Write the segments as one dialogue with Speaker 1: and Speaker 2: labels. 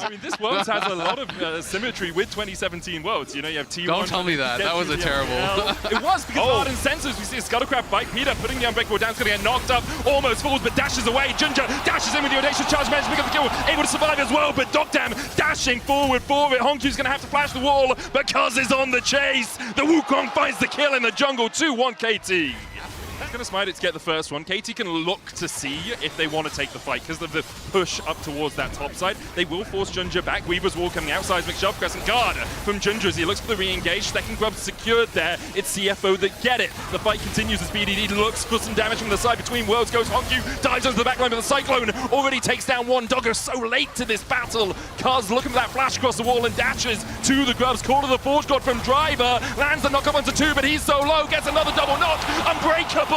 Speaker 1: I mean, this Worlds has a lot of symmetry with 2017 Worlds. You know, you have T1.
Speaker 2: Don't tell me that. That was a terrible.
Speaker 1: It was because Arden senses. We see a Scuttlecraft fight. Peter putting the Unbreakable down. It's going to get knocked up. Almost falls, but dashes away. JunJia dashes in with the audacious charge. Managed to pick up the kill. Able to survive as well, but deokdam dashing forward for it. HongQ's going to have to flash the wall, but Cuzz is on the chase. The Wukong finds the kill in the jungle. 2-1 KT. He's going to smite it to get the first one. KT can look to see if they want to take the fight because of the push up towards that top side. They will force JunJia back. Weaver's wall coming out. Seismic shove. Crescent guard from JunJia as he looks for the re-engage. Second grub secured there. It's CFO that get it. The fight continues as BDD looks for some damage from the side between worlds. Goes HongQ, dives onto the backline, but the Cyclone already takes down one. Doggo so late to this battle. Cuzz looking for that flash across the wall and dashes to the grubs. Call to the Forge God from Driver. Lands the knock up onto two, but he's so low. Gets another double knock. Unbreakable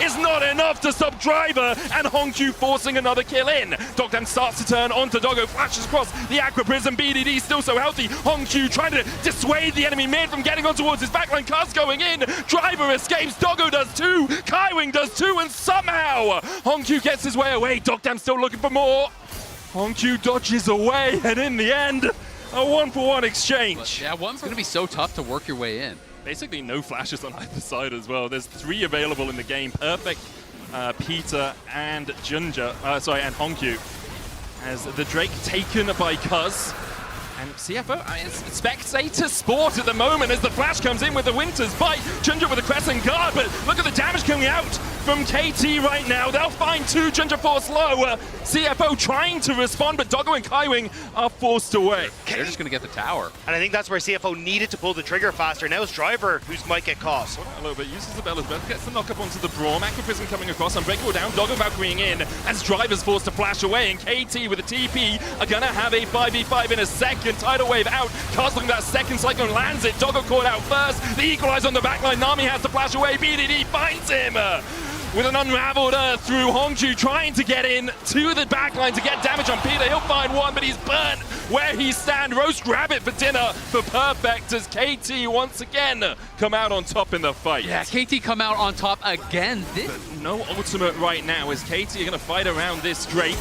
Speaker 1: is not enough to stop Driver, and HongQ forcing another kill in. deokdam starts to turn onto Doggo, flashes across the Aqua Prism. BDD still so healthy. HongQ trying to dissuade the enemy mid from getting on towards his backline. Cuzz going in. Driver escapes. Doggo does too. Kaiwing does too, and somehow HongQ gets his way away. deokdam still looking for more. HongQ dodges away, and in the end, a 1-for-1 exchange.
Speaker 2: Yeah, one's going to be so tough to work your way in.
Speaker 1: Basically no flashes on either side as well. There's 3 available in the game. Perfect, Peter, and JunJia, and HongQ. As the Drake taken by Cuzz. And CFO, it's spectator sport at the moment as the flash comes in with the Winter's Bite. JunJia with a Crescent Guard, but look at the damage coming out from KT right now. They'll find 2, JunJia forced low. CFO trying to respond, but Doggo and Kaiwing are forced away.
Speaker 2: They're just going to get the tower.
Speaker 3: And I think that's where CFO needed to pull the trigger faster. Now it's Driver who might get caught.
Speaker 1: A little bit, uses the Bella's Breath, gets the knock up onto the Braum. Aqua Prism coming across, Unbreakable down, Doggo Valkyrieing in, as Driver's forced to flash away, and KT with a TP are going to have a 5v5 in a second. Tidal Wave out, Cuzz looking that second Cyclone, lands it, Doggo caught out first, the equalizer on the backline, Nami has to flash away, BDD finds him with an unraveled Earth through HongQ, trying to get in to the backline to get damage on Peter. He'll find one, but he's burnt where he stands. Roast rabbit for dinner for Perfect as KT once again come out on top in the fight.
Speaker 2: Yeah, KT come out on top again.
Speaker 1: No ultimate right now as KT are going to fight around this Drake.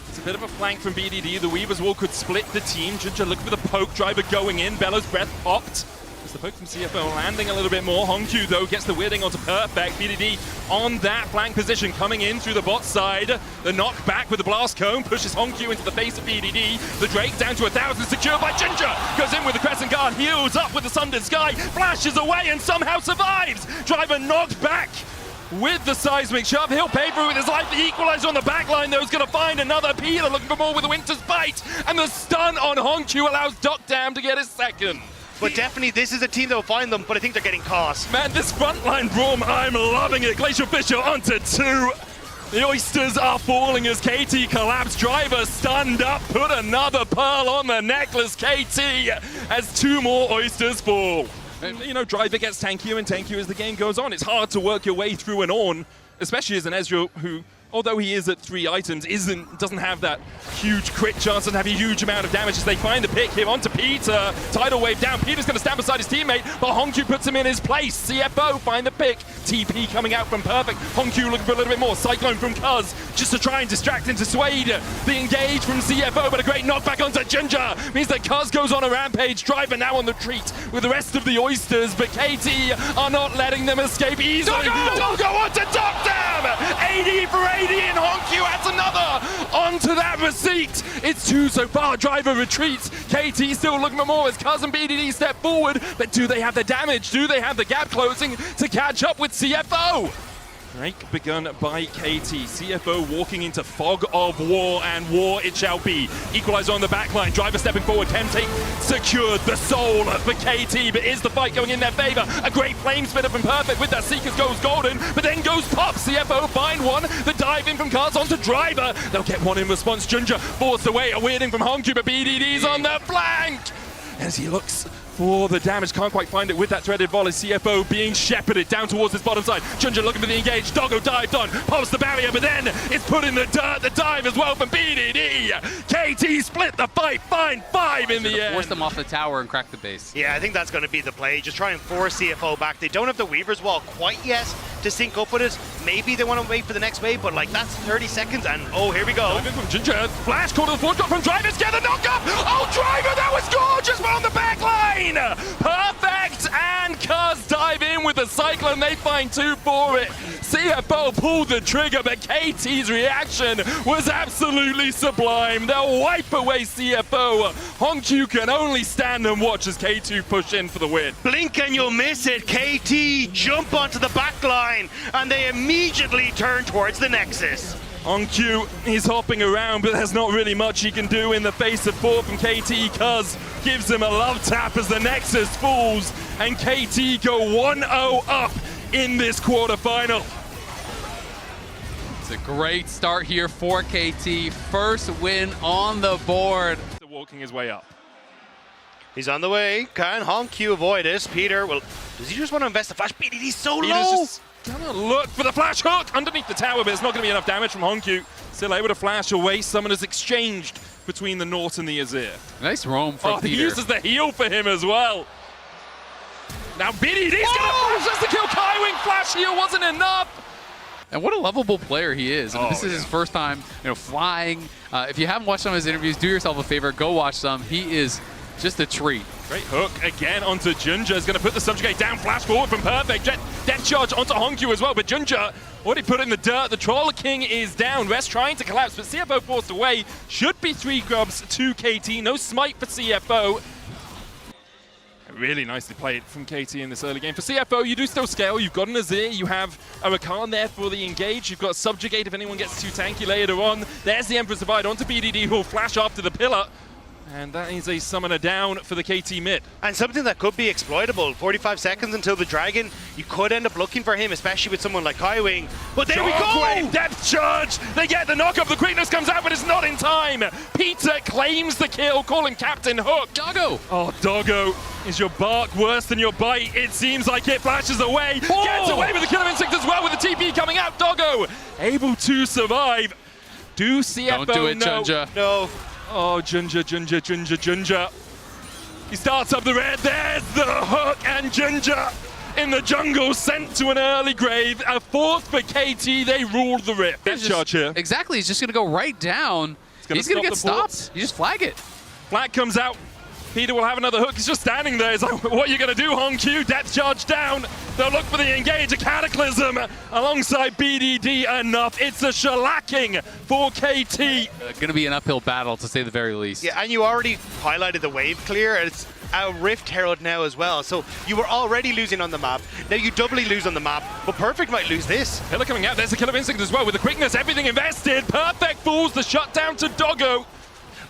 Speaker 1: It's a bit of a flank from BDD. The Weaver's Wall could split the team. JunJia looking for the poke. Driver going in. Bella's Breath popped. There's the poke from CFO landing a little bit more. HongQ, though, gets the weirding onto Perfect. BDD on that flank position, coming in through the bot side. The knock back with the Blast Cone pushes HongQ into the face of BDD. The Drake down to 1,000, secured by JunJia. Goes in with the Crescent Guard, heals up with the Sundered Sky, flashes away and somehow survives. Driver knocked back with the Seismic Shove. He'll pay for it with his life. The equalizer on the backline, though, is going to find another. Peter looking for more with the Winter's Bite. And the stun on HongQ allows deokdam to get his second.
Speaker 3: But definitely this is a team that will find them, but I think they're getting caught.
Speaker 1: Man, this frontline Braum, I'm loving it. Glacial Fisher onto 2. The Oysters are falling as KT collapsed. Driver stunned up, put another pearl on the necklace. KT as 2 more Oysters fall. And, you know, Driver gets tankier and tankier as the game goes on. It's hard to work your way through an Ornn, especially as an Ezreal who, although he is at 3 items, doesn't have that huge crit chance, doesn't have a huge amount of damage as they find the pick here onto Peter. Tidal Wave down. Peter's going to stand beside his teammate, but HongQ puts him in his place. CFO find the pick. TP coming out from Perfect. HongQ looking for a little bit more. Cyclone from Cuzz just to try and distract and dissuade the engage from CFO, but a great knockback onto JunJia means that Cuzz goes on a rampage. Driver now on the retreat with the rest of the Oysters, but KT are not letting them escape easily. Doggo onto deokdam! 80 for 80, and HongQ adds another onto that receipt. It's 2 so far. Driver retreats. KT still looking for more as Cuzz and BDD step forward, but do they have the damage? Do they have the gap closing to catch up with CFO? Drake begun by KT. CFO walking into fog of war, and war it shall be. Equalizer on the backline. Driver stepping forward. Can take secured the soul for KT, but is the fight going in their favor? A great flame spitter from Perfect with that Seekers goes golden, but then goes pop. CFO find one. The dive in from Cuzz onto Driver. They'll get one in response. JunJia forced away. A weirding from HongQ, but BDD's on the flank as he looks for the damage. Can't quite find it with that threaded volley. CFO being shepherded down towards this bottom side. JunJia looking for the engage. Doggo dived on, pops the barrier, but then it's put in the dirt. The dive as well from BDD. KT split the fight. Find 5 in the end.
Speaker 2: Force them off the tower and crack the base.
Speaker 3: Yeah, I think that's going to be the play. Just try and force CFO back. They don't have the Weaver's Wall quite yet to sync up with it. Maybe they want to wait for the next wave, but like that's 30 seconds, and oh, here we go.
Speaker 1: Diving from JunJia, flash call to the forward drop from Driver, get the knock up! Oh, Driver, that was gorgeous, but on the back line! Perfect, and Cuzz dive in with the Cyclone, they find 2 for it. CFO pulled the trigger, but KT's reaction was absolutely sublime. They'll wipe away CFO. HongQ can only stand and watch as K2 push in for the win.
Speaker 3: Blink and you'll miss it. KT jump onto the back line, and they immediately turn towards the Nexus.
Speaker 1: HongQ, he's hopping around, but there's not really much he can do in the face of 4 from KT. Cuzz gives him a love tap as the Nexus falls, and KT go 1-0 up in this quarterfinal.
Speaker 2: It's a great start here for KT. First win on the board.
Speaker 1: Walking his way up.
Speaker 3: He's on the way. Can HongQ avoid this? Peter, well, does he just want to invest the flash? BDD's so
Speaker 1: Peter's
Speaker 3: low!
Speaker 1: just gonna look for the flash hook underneath the tower, but it's not gonna be enough damage from HongQ. Still able to flash away. Summoners exchanged between the Nort and the Azir.
Speaker 2: Nice roam from Peter.
Speaker 1: He uses the heal for him as well. Now BDD's gonna flash just to kill Kaiwing. Flash heal wasn't enough.
Speaker 2: And what a lovable player he is. I mean, this is his first time, flying. If you haven't watched some of his interviews, do yourself a favor, go watch some. He is just a treat.
Speaker 1: Great hook again onto JunJia. Is going to put the subjugate down. Flash forward from Perfect. Death charge onto HongQ as well. But JunJia already put in the dirt. The Troll King is down. Rest trying to collapse, but CFO forced away. Should be 3 grubs to KT. No smite for CFO. Really nicely played from KT in this early game. For CFO, you do still scale. You've got an Azir. You have a Rakan there for the engage. You've got Subjugate if anyone gets too tanky later on. There's the Emperor's Divide onto BDD, who will flash after the pillar. And that is a summoner down for the KT mid.
Speaker 3: And something that could be exploitable. 45 seconds until the Dragon. You could end up looking for him, especially with someone like Kaiwing. But there we go!
Speaker 1: Depth charge! They get the knock-up. The quickness comes out, but it's not in time. Peter claims the kill, calling Captain Hook.
Speaker 2: Doggo!
Speaker 1: Oh, Doggo. Is your bark worse than your bite? It seems like it flashes away. Oh! Gets away with the killer instinct as well with the TP coming out. Doggo able to survive. Do CFO
Speaker 2: Don't do it, JunJia.
Speaker 3: No.
Speaker 1: Oh, JunJia. He starts up the red. There's the hook, and JunJia in the jungle sent to an early grave. A 4th for KT. They ruled the rip. Death charge here.
Speaker 2: Exactly. He's just going to go right down. He's going to get stopped. You just flag it.
Speaker 1: Flag comes out. Peter will have another hook. He's just standing there. He's like, what are you going to do, HongQ? Depth charge down. They'll look for the engage. A Cataclysm alongside BDD. Enough. It's a shellacking for KT.
Speaker 2: Going to be an uphill battle, to say the very least.
Speaker 3: Yeah, and you already highlighted the wave clear. It's a Rift Herald now as well. So you were already losing on the map. Now you doubly lose on the map. But Perfect might lose this.
Speaker 1: Pillar coming out. There's a Killer Instinct as well with the quickness. Everything invested. Perfect falls the shutdown to Doggo.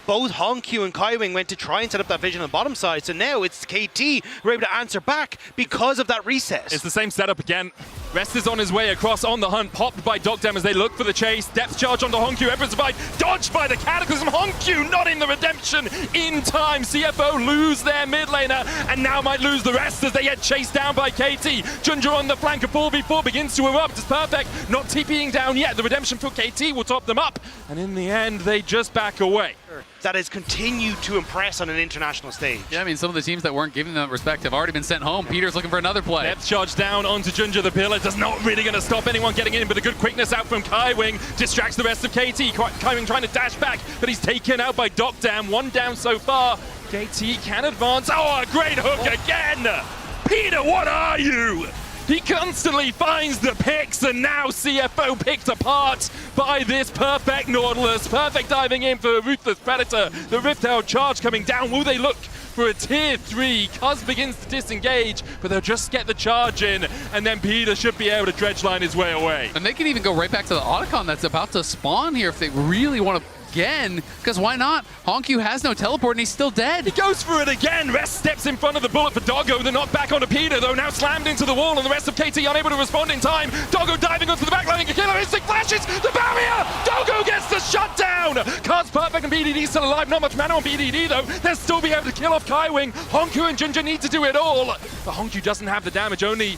Speaker 3: Both HongQ and Kaiwing went to try and set up that vision on the bottom side, so now it's KT who are able to answer back because of that reset.
Speaker 1: It's the same setup again. Rest is on his way across on the hunt, popped by deokdam as they look for the chase. Depth charge onto HongQ, Emperor's Divide, dodged by the Cataclysm. HongQ not in the redemption in time. CFO lose their mid laner and now might lose the rest as they get chased down by KT. JunJia on the flank, a 4v4 begins to erupt. It's Perfect, not TPing down yet. The redemption for KT will top them up, and in the end, they just back away.
Speaker 3: That has continued to impress on an international stage.
Speaker 2: Yeah, I mean, some of the teams that weren't giving them respect have already been sent home. Peter's looking for another play.
Speaker 1: Depth charge down onto JunJia. The pillar does not really going to stop anyone getting in, but the good quickness out from Kaiwing distracts the rest of KT. Kaiwing trying to dash back, but he's taken out by deokdam. 1 down so far. KT can advance. Oh, a great hook again! Peter, what are you? He constantly finds the picks, and now CFO picked apart by this Perfect Nautilus. Perfect diving in for a Ruthless Predator. The Rift Herald charge coming down. Will they look for a tier 3? Cuzz begins to disengage, but they'll just get the charge in, and then Peter should be able to dredge line his way away.
Speaker 2: And they can even go right back to the Otacon that's about to spawn here if they really want to again, because why not? HongQ has no teleport and he's still dead.
Speaker 1: He goes for it again. Rest steps in front of the bullet for Doggo. They're not back onto Peter, though. Now slammed into the wall, and the rest of KT unable to respond in time. Doggo diving onto the backline. Killer Instinct flashes the barrier. Doggo gets the shutdown. Cuzz, Perfect, and BDD still alive. Not much mana on BDD, though. They'll still be able to kill off Kaiwing. HongQ and JunJia need to do it all. But HongQ doesn't have the damage. Only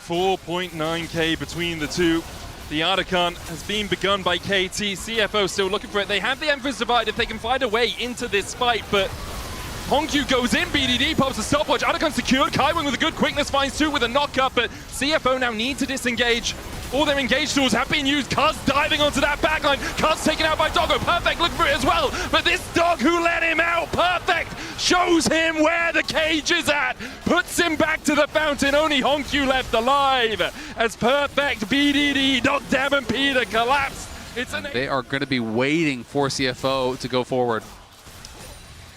Speaker 1: 4.9k between the two. The Otacon has been begun by KT. CFO still looking for it. They have the Emperor's Divide if they can find a way into this fight, but HongQ goes in, BDD pops a stopwatch, Otacon secured, Kaiwing with a good quickness finds two with a knock-up, but CFO now need to disengage. All their engage tools have been used. Cuzz diving onto that backline. Cuzz taken out by Doggo. Perfect looking for it as well. But this dog who let him out, Perfect, shows him where the cage is at. Puts him back to the fountain. Only HongQ left alive. As Perfect, BDD, deokdam, and Peter collapsed.
Speaker 2: They are going to be waiting for CFO to go forward.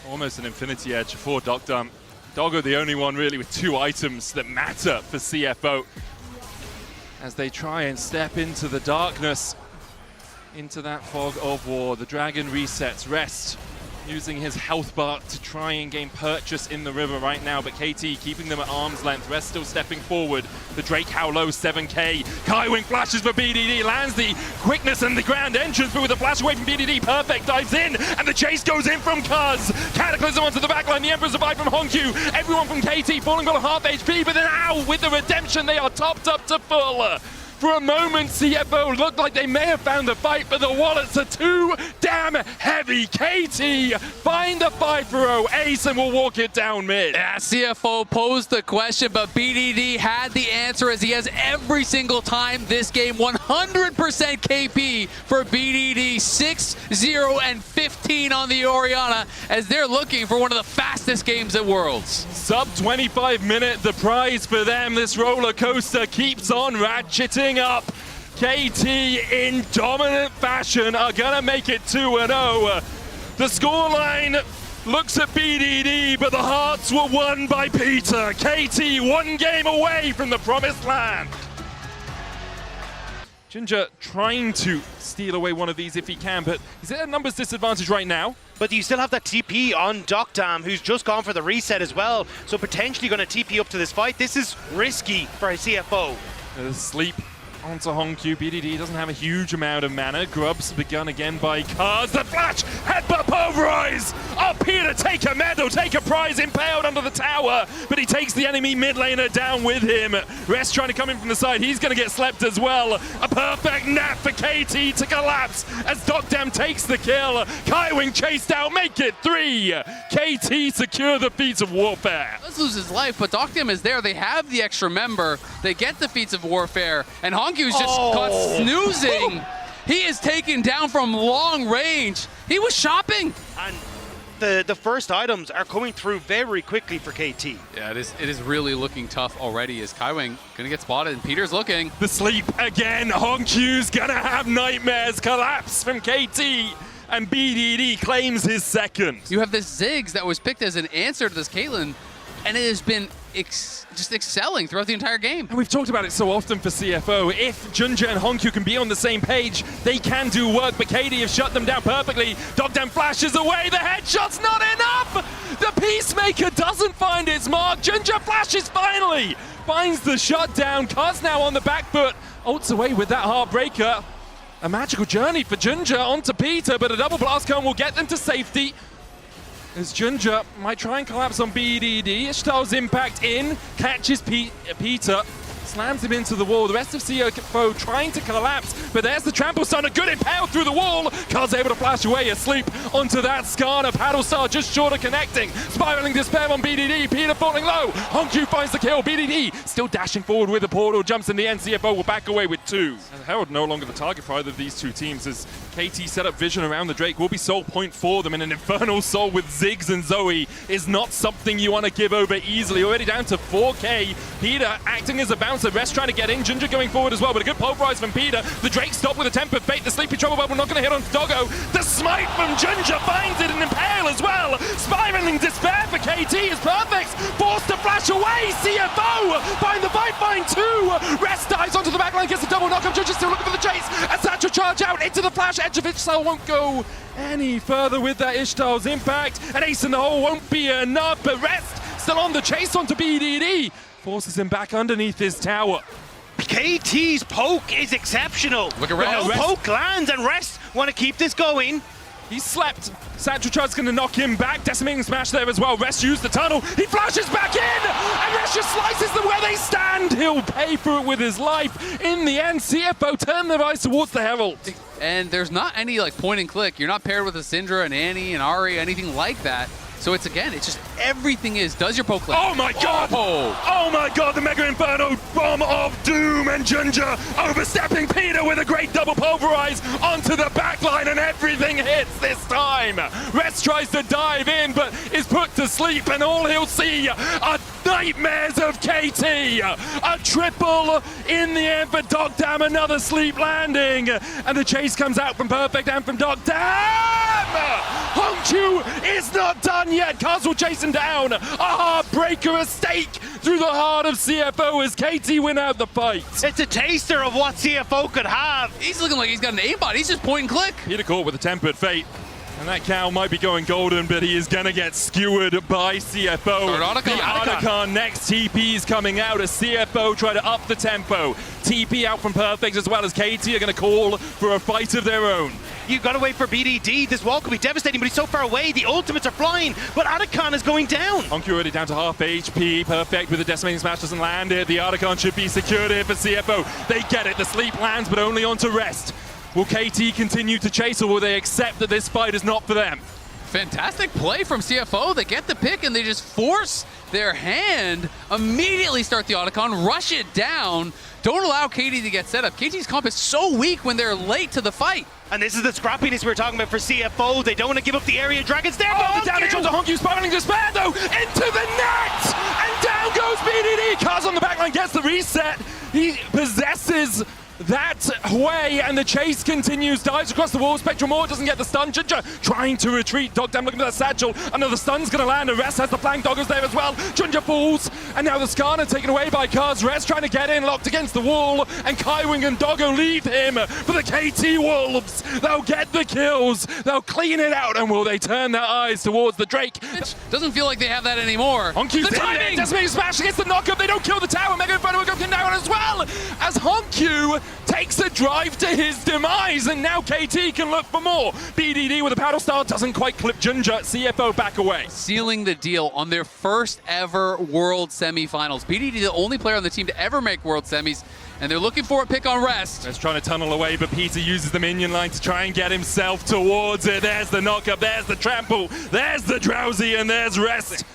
Speaker 1: Almost an infinity edge for deokdam. Doggo the only one really with two items that matter for CFO. As they try and step into the darkness, into that fog of war. The dragon resets, Rest using his health bar to try and gain purchase in the river right now, but KT keeping them at arm's length. Rest still stepping forward. The Drake how low, 7k. Kaiwing flashes for BDD, lands the quickness and the grand entrance, but with a flash away from BDD, Perfect dives in, and the chase goes in from Cuzz. Cataclysm onto the backline, the Emperor survived from HongQ. Everyone from KT falling below half HP, but then now with the redemption, they are topped up to full. For a moment, CFO looked like they may have found the fight, but the wallets are too damn heavy. KT find the 5-0 ace and will walk it down mid.
Speaker 2: Yeah, CFO posed the question, but BDD had the answer as he has every single time this game. 100% KP for BDD, 6-0 and 15 on the Orianna as they're looking for one of the fastest games at Worlds.
Speaker 1: Sub 25 minute, the prize for them. This roller coaster keeps on ratcheting up. KT in dominant fashion are gonna make it 2-0. The scoreline looks at BDD, but the hearts were won by Peter. KT one game away from the promised land. JunJia trying to steal away one of these if he can, but he's at a numbers disadvantage right now.
Speaker 3: But you still have that TP on deokdam, who's just gone for the reset as well, so potentially going to TP up to this fight. This is risky for a CFO.
Speaker 1: Sleep onto HongQ. BDD doesn't have a huge amount of mana. Grub's begun again by Cuzz. The flash! Headbutt pulverize! Oh, Peter, take a medal, take a prize, impaled under the tower. But he takes the enemy mid laner down with him. Rest trying to come in from the side. He's going to get slept as well. A perfect nap for KT to collapse as deokdam takes the kill. Kaiwing chased out, make it 3. KT secure the feats of warfare.
Speaker 2: Does lose his life, but deokdam is there. They have the extra member. They get the feats of warfare, and HongQ's just caught snoozing. He is taken down from long range. He was shopping.
Speaker 3: And the first items are coming through very quickly for KT.
Speaker 2: Yeah, it is really looking tough already as Kaiwing gonna get spotted and Peter's looking.
Speaker 1: The sleep again. HongQ's gonna have nightmares. Collapse from KT. And BDD claims his second.
Speaker 2: You have this Ziggs that was picked as an answer to this Caitlyn, and it has been just excelling throughout the entire game.
Speaker 1: And we've talked about it so often for CFO. If JunJia and HongQ can be on the same page, they can do work, but KD have shut them down perfectly. deokdam flashes away, the headshot's not enough! The Peacemaker doesn't find its mark. JunJia flashes finally! Finds the shutdown. Cuzz now on the back foot. Ults away with that Heartbreaker. A magical journey for JunJia onto Peter, but a double blast cone will get them to safety. As JunJia might try and collapse on BDD. Ishtar's impact in, catches Peter, slams him into the wall. The rest of CFO trying to collapse, but there's the trample stun, a good impale through the wall. Cuzz able to flash away, asleep onto that Skarner. Paddlestar just short of connecting. Spiraling despair on BDD, Peter falling low. HongQ finds the kill, BDD still dashing forward with the portal, jumps in the end. CFO will back away with 2. And Herald no longer the target for either of these two teams as KT set up vision around the Drake. Will be soul point for them, and an Infernal Soul with Ziggs and Zoe is not something you want to give over easily. Already down to 4k. Peter acting as a bouncer. Rest trying to get in. JunJia going forward as well, but a good pulverize from Peter. The Drake stopped with a Temper Fate. The Sleepy Trouble Bubble not going to hit on Doggo. The smite from JunJia finds it and impale as well. Spiraling despair for KT is perfect. Forced to flash away. CFO find the fight, find 2. Rest dives onto the backline, gets a double knock up. JunJia still looking for the chase. A Satchel charge out into the flash. Edge of Ishtar won't go any further with that Ishtar's impact. An ace in the hole won't be enough, but Rest still on the chase onto BDD. Forces him back underneath his tower.
Speaker 3: KT's poke is exceptional.
Speaker 2: Look at Rest.
Speaker 3: No poke lands, and Rest want to keep this going.
Speaker 1: He slept. Satchel Charge's going to knock him back. Decimating smash there as well. Rest used the tunnel. He flashes back in, and Rest just slices them where they stand. He'll pay for it with his life. In the end, CFO turn their eyes towards the Herald.
Speaker 2: And there's not any like point and click. You're not paired with a Syndra, an Annie, an Ari, anything like that. So it's just everything does your poke land.
Speaker 1: Oh my god! Oh my god, the Mega Inferno Bomb of Doom, and JunJia overstepping Peter with a great double pulverize onto the backline, and everything hits this time. Rest tries to dive in, but is put to sleep, and all he'll see are nightmares of KT. A triple in the end for deokdam, another sleep landing, and the chase comes out from Perfect and from deokdam. HongQ is not done yet. Cuzz will chase him down. A heartbreaker, a stake through the heart of CFO as KT win out the fight.
Speaker 3: It's a taster of what CFO could have.
Speaker 2: He's looking like he's got an aimbot. He's just point and click.
Speaker 1: Peter caught with a tempered fate. And that cow might be going golden, but he is going to get skewered by CFO. The Otacon next. TP's coming out as CFO try to up the tempo. TP out from Perfect as well as KT are going to call for a fight of their own.
Speaker 3: You've got to wait for BDD. This wall could be devastating, but he's so far away. The ultimates are flying, but Otacon is going down.
Speaker 1: HongQ already down to half HP. Perfect with the decimating smash doesn't land it. The Otacon should be secured here for CFO. They get it. The sleep lands, but only onto Rest. Will KT continue to chase, or will they accept that this fight is not for them?
Speaker 2: Fantastic play from CFO. They get the pick and they just force their hand, immediately start the Otacon, rush it down. Don't allow KT to get set up. KT's comp is so weak when they're late to the fight.
Speaker 3: And this is the scrappiness we were talking about for CFO. They don't want to give up the area. Dragon's there.
Speaker 1: Oh, the damage onto HongQ, spiraling despair though, into the net! And down goes BDD. Cuzz on the backline gets the reset. He possesses that way, and the chase continues. Dives across the wall. Spectral Maw doesn't get the stun. JunJia trying to retreat. deokdam looking for that satchel. Another stun's going to land. And Rest has the flank. Doggo's there as well. JunJia falls, and now the Skarner taken away by Cuzz. Rest trying to get in, locked against the wall, and Kaiwing and Doggo leave him for the KT Wolves. They'll get the kills. They'll clean it out, and will they turn their eyes towards the Drake?
Speaker 2: Doesn't feel like they have that anymore.
Speaker 1: HongQ's the timing! Decimating smash against the knockup. They don't kill the tower. Mega Inferno will go down as well, as HongQ takes a drive to his demise, and now KT can look for more. BDD with a paddle star doesn't quite clip JunJia. CFO back away.
Speaker 2: Sealing the deal on their first ever World Semifinals. BDD the only player on the team to ever make World Semis, and they're looking for a pick on Rest.
Speaker 1: Just trying to tunnel away, but Peter uses the minion line to try and get himself towards it. There's the knockup, there's the trample, there's the drowsy, and there's Rest.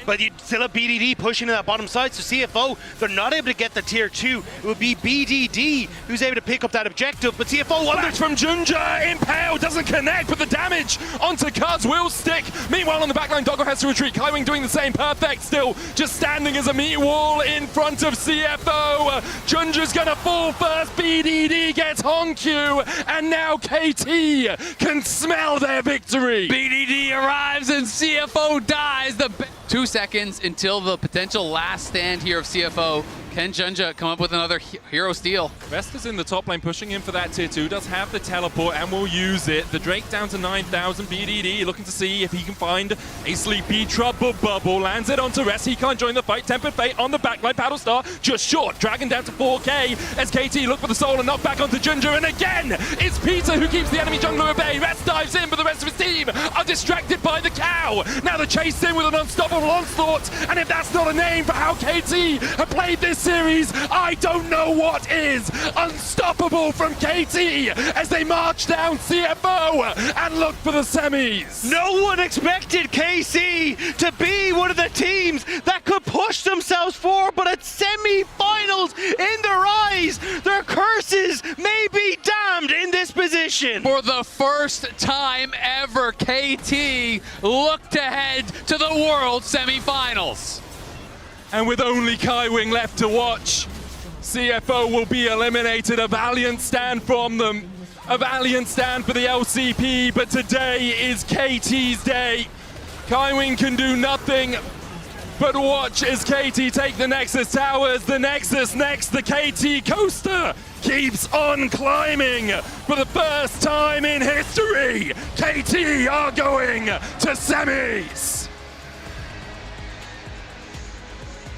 Speaker 3: But you still have BDD pushing to that bottom side, so CFO, they're not able to get the tier 2. It would be BDD who's able to pick up that objective, but CFO
Speaker 1: Flash from JunJia, Impale doesn't connect, but the damage onto Cuzz will stick. Meanwhile on the backline, Doggo has to retreat. Kaiwing doing the same. Perfect still just standing as a meat wall in front of CFO. JunJia's gonna fall first. BDD gets HongQ, and now KT can smell their victory.
Speaker 2: BDD arrives and CFO dies. 2 seconds until the potential last stand here of CFO. Can JunJia come up with another hero steal?
Speaker 1: Rest is in the top lane, pushing in for that tier 2. Does have the teleport and will use it. The Drake down to 9,000. BDD looking to see if he can find a sleepy trouble bubble. Lands it onto Rest. He can't join the fight. Tempered Fate on the backline. Paddle Star just short. Dragon down to 4K. As KT look for the soul and knock back onto JunJia. And again, it's Peter who keeps the enemy jungler at bay. Rest dives in, but the rest of his team are distracted by the cow. Now the chase in with an unstoppable onslaught. And if that's not a name for how KT have played this series, I don't know what is. Unstoppable from KT as they march down CFO and look for the semis.
Speaker 3: No one expected KC to be one of the teams that could push themselves forward, but at semi-finals, in their eyes, their curses may be damned in this position.
Speaker 2: For the first time ever, KT looked ahead to the World Semifinals.
Speaker 1: And with only Kaiwing left to watch, CFO will be eliminated. A valiant stand from them. A valiant stand for the LCP, but today is KT's day. Kaiwing can do nothing but watch as KT take the Nexus Towers. The Nexus next, the KT coaster keeps on climbing. For the first time in history, KT are going to semis.